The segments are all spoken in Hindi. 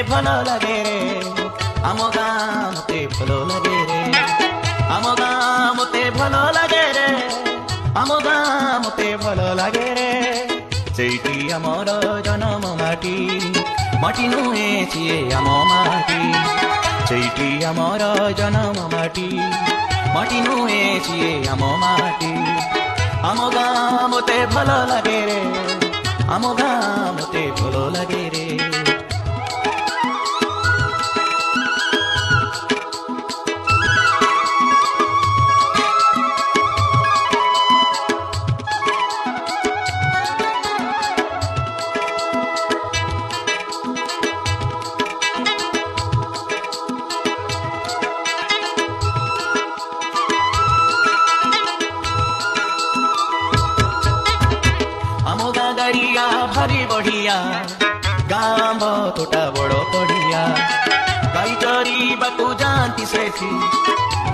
ଭଲ ଲାଗେ ରେ ଆମ ଗାଁ ମତେ ଭଲ ଲାଗେ ରେ ଆମ ଗାଁ ମତେ ଭଲ ଲାଗେ ରେ ଆମ ଗାଁ ମତେ ଭଲ ଲାଗେ ରେ ସେଇଠି ଆମର ଜନ୍ମ ମାଟି ମାଟି ନୁହେଁ ସିଏ ଆମ ମାଟି ସେଇଠି ଆମର ଜନ୍ମ ମାଟି ମାଟି ନୁହେଁ ସିଏ ଆମ ମାଟି ଆମ ଗାଁ ମତେ ଭଲ ଲାଗେ ରେ ଆମ ଗାଁ ମତେ ଭଲ ଲାଗେ ରେ भारी बढ़िया गाँव तोटा बड़ पड़िया गाई चरिबाकू जाती सेठी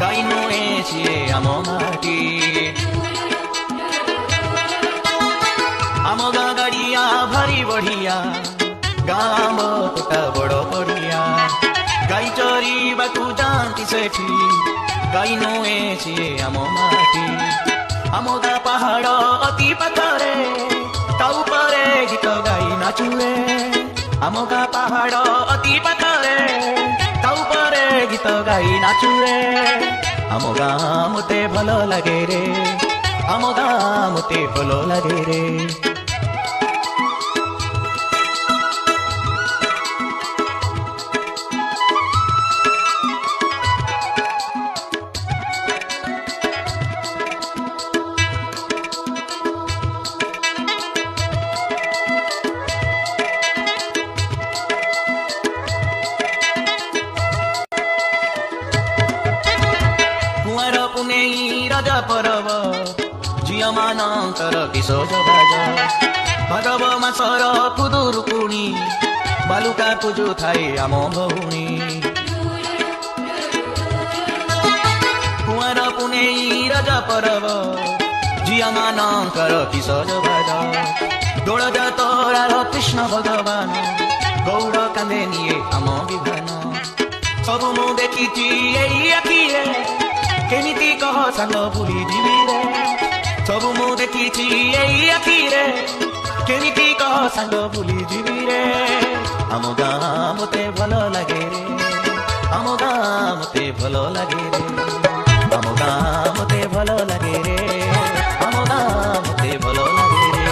गाई नुए सीए आम माटी आम गाँ गाड़िया भारी बढ़िया गाँव तोटा बड़ पड़िया गाई चरिबाकू जाती सेठी गाई नुए सीए आम माटी आम गाँ पहाड़ अति पाखरे ताऊपरे गीत गाई नाचुए आम गाँ पहाड़ अति पाखरे ताऊपरे गीत गाई नाचुए आम गाँ मते भल लगे रे आम गाँ मते भल लगे रे परब झिया मानकर किशो जबाज भादव मासर खुदुरुकुणी बालुका पूजु थाए आम भौणी कुआर पुनेई रज परब झिया मानकर किशो जबाज दोल जतरार कृष्ण भगवान गौड़ कांदे निये आम विभान सब मु देखिछि एई आखिरे केमिति कह सांग भूली जीवी रे सब मु देखिछि एई आखिरे केमिति कह सांग भूली जीवी रे आम गाँ मते भल लगे रे आम गाँ मते भल लगे रे आम गाँ मते भल लगे रे आम गाँ मते भल लगे रे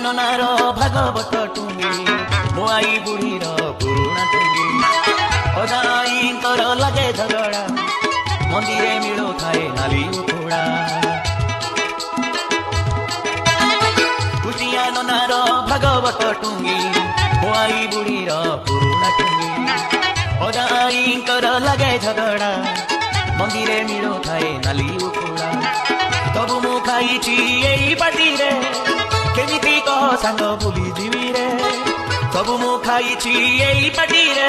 ननार भागवत टुंगी मो आई बुढ़ीर पुरुणा टुंगी अजाईंकर लगे झगड़ा मंदिरे मिलो थाए नाली उखुड़ा कुटिया ननार भागवत टुंगी मो आई बुढ़ीर पुरुणा टुंगी अजाईंकर लगे झगड़ा मंदिरे मिलो थाए नाली उखुड़ा तबु मु खाइछि एई पाटी रे केमिति कह सांग भूली जीवी रे सबु मु खाइछि एई पाटी रे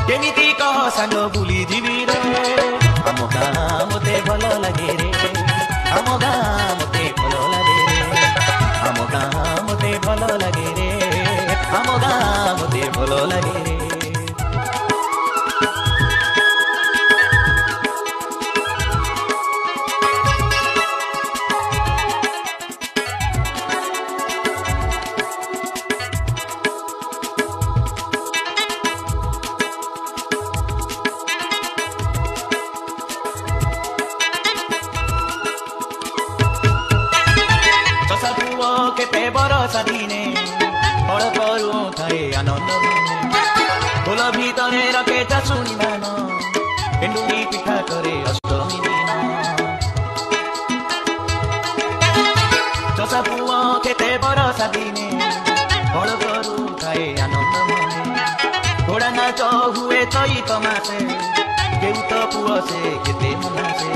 केमिति कह सांग भूली जीवी रे आम गाँ मते भल लगे रे आम गाँ मते भल लगे रे आम गाँ मते भल लगे रे आम गाँ मते भल लगे रे केते बरसा दिने फल करू थाए आनंद मने फूल भितरे रखे चासुनी धान एंडुरी पिठा करे अष्टमी दिन चषा पुओ केते बरसा दिने फल करू थाए आनंद मने ଚୈତ ମାସେ କେଉଟ ପୁଅ ସେ କେତେ ମନାସେ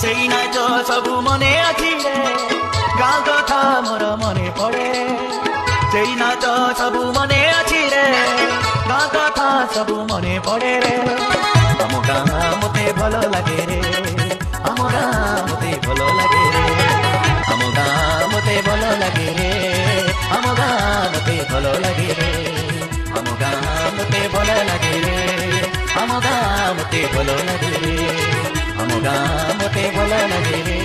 ସେଇ ନାଚ ସବୁ ମନେ ଅଛି ରେ ଗାଁ କଥା ମୋର ମନେ ପଡ଼େ ସେଇ ନାଚ ସବୁ ମନେ ଅଛି ରେ ଗାଁ କଥା ସବୁ ମନେ ପଡ଼େ ରେ ଆମ ଗାଁ ମତେ ଭଲ ଲାଗେ ରେ ଆମ ଗାଁ ମତେ ଭଲ ଲାଗେ ରେ ଆମ ଗାଁ ମତେ ଭଲ ଲାଗେ ରେ ଆମ ଗାଁ ମତେ ଭଲ ଲାଗେ ରେ ଆମ ଗାଁ ମତେ ଭଲ ଲାଗେ ରେ ଆମ ଗାଁ ମତେ ଭଲ ଲାଗେ ରେ ଆମ ଗାଁ ମତେ ଭଲ ଲାଗେ ରେ